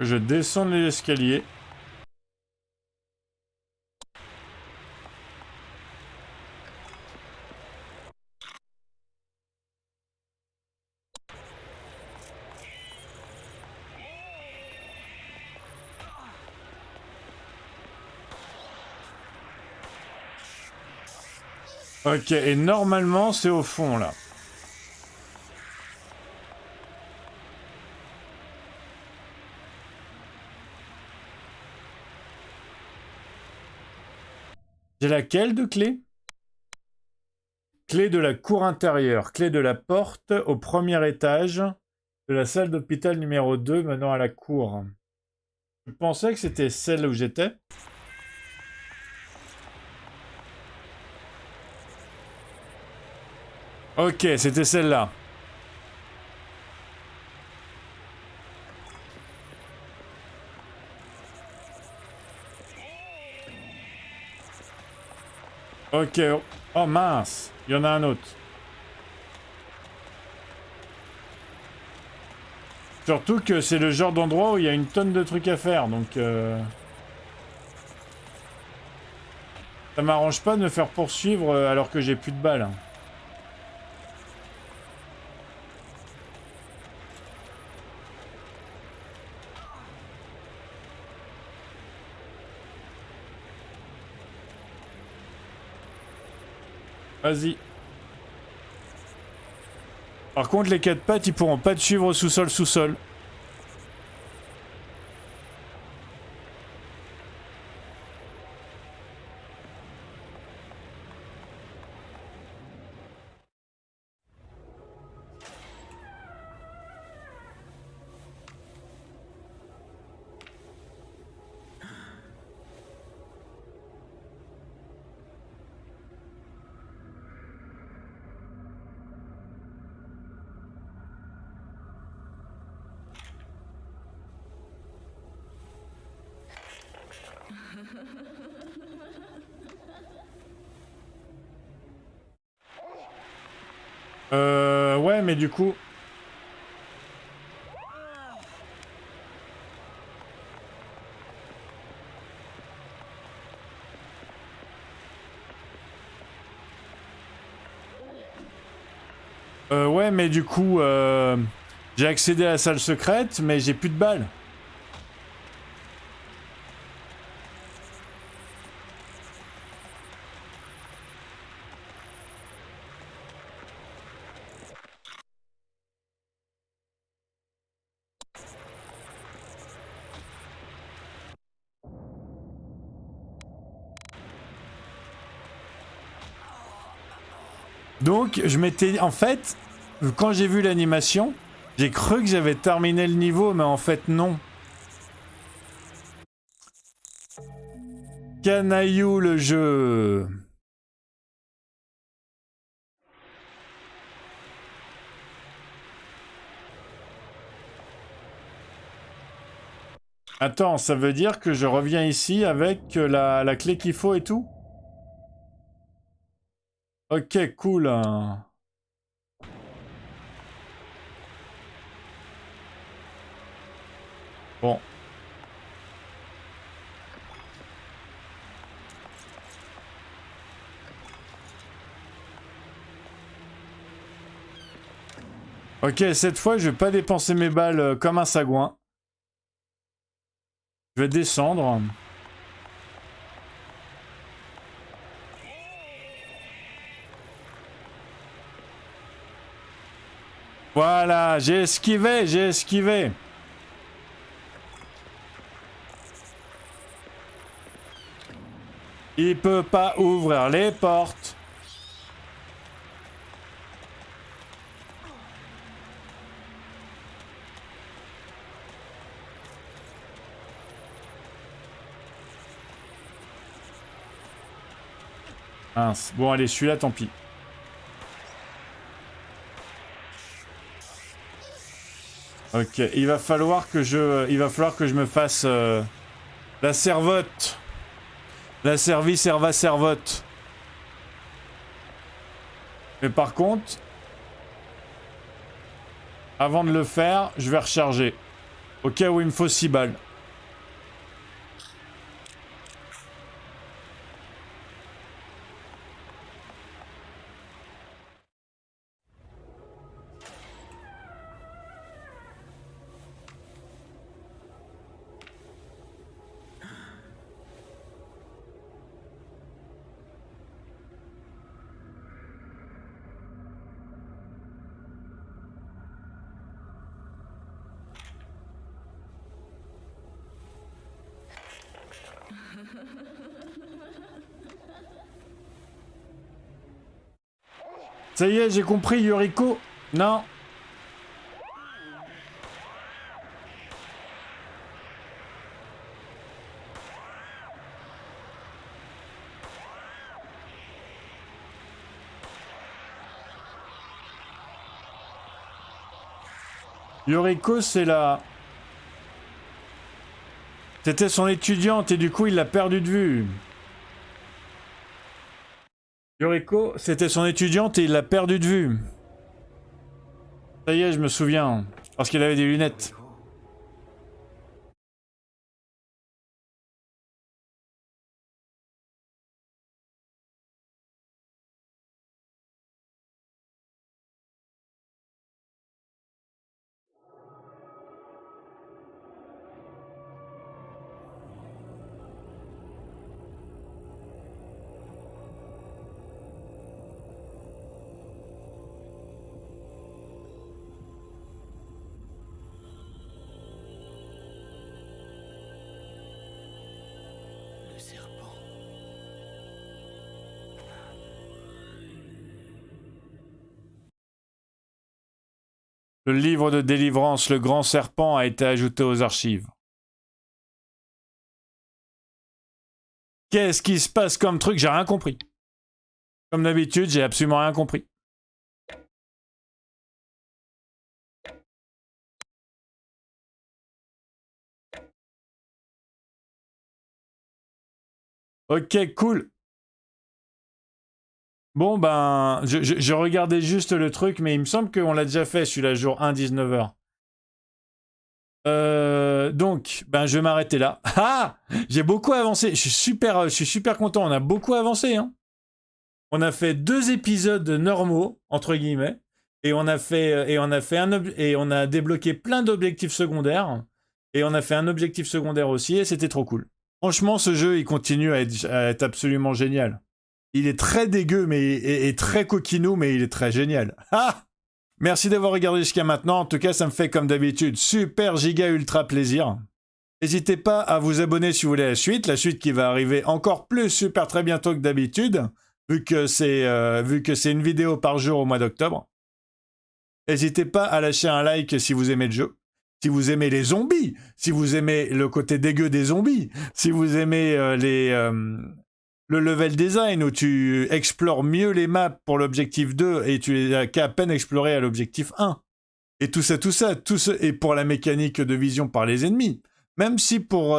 Je descends les escaliers. Ok, et normalement c'est au fond là. J'ai laquelle de clé? Clé de la cour intérieure, clé de la porte au premier étage de la salle d'hôpital numéro 2 menant à la cour. Je pensais que c'était celle où j'étais. Ok, c'était celle-là. Ok, oh mince, il y en a un autre. Surtout que c'est le genre d'endroit où il y a une tonne de trucs à faire, donc... Ça m'arrange pas de me faire poursuivre alors que j'ai plus de balles. Vas-y. Par contre, les 4 pattes, ils pourront pas te suivre sous-sol. Ouais, mais du coup... ouais, mais du coup... J'ai accédé à la salle secrète, mais j'ai plus de balles. Donc, je m'étais... En fait, quand j'ai vu l'animation, j'ai cru que j'avais terminé le niveau, mais en fait, non. Canaillou, le jeu. Attends, ça veut dire que je reviens ici avec la clé qu'il faut et tout? Ok, cool. Bon. Ok, cette fois, je vais pas dépenser mes balles comme un sagouin. Je vais descendre. Voilà, j'ai esquivé, j'ai esquivé. Il peut pas ouvrir les portes. Mince. Bon, allez, celui-là, tant pis. Ok, il va falloir que je me fasse la servotte. La servotte. Mais par contre, avant de le faire, je vais recharger. Au cas où il me faut 6 balles. Ça y est, j'ai compris, Yoriko. Non. Yoriko, c'est la... C'était son étudiante et du coup, il l'a perdu de vue. Yoriko, c'était son étudiante et il l'a perdu de vue. Ça y est, je me souviens. Parce qu'il avait des lunettes. Le serpent. Le livre de délivrance, le grand serpent, a été ajouté aux archives. Qu'est-ce qui se passe comme truc? J'ai rien compris. Comme d'habitude, j'ai absolument rien compris. Ok, cool. Bon, ben, je regardais juste le truc, mais il me semble qu'on l'a déjà fait, celui-là, jour 1, 19h. Donc, ben, je vais m'arrêter là. Ah! J'ai beaucoup avancé. Je suis super content. On a beaucoup avancé, hein. On a fait 2 épisodes normaux, entre guillemets, et on a débloqué plein d'objectifs secondaires, et on a fait un objectif secondaire aussi, et c'était trop cool. Franchement, ce jeu, il continue à être absolument génial. Il est très dégueu et très coquinou, mais il est très génial. Ah! Merci d'avoir regardé jusqu'à maintenant. En tout cas, ça me fait comme d'habitude super giga ultra plaisir. N'hésitez pas à vous abonner si vous voulez la suite qui va arriver encore plus super très bientôt que d'habitude, vu que c'est une vidéo par jour au mois d'octobre. N'hésitez pas à lâcher un like si vous aimez le jeu, si vous aimez les zombies, si vous aimez le côté dégueu des zombies, si vous aimez le level design où tu explores mieux les maps pour l'objectif 2 et tu les as qu'à peine exploré à l'objectif 1. Et tout ça, et pour la mécanique de vision par les ennemis. Même si pour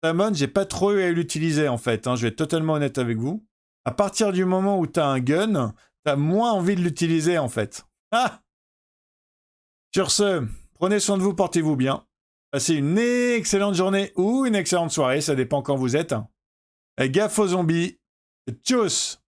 Samon, j'ai pas trop eu à l'utiliser en fait, hein, je vais être totalement honnête avec vous. À partir du moment où t'as un gun, t'as moins envie de l'utiliser en fait. Ah! Sur ce, prenez soin de vous, portez-vous bien. Passez une excellente journée ou une excellente soirée, ça dépend quand vous êtes. Et gaffe aux zombies. Tchuss!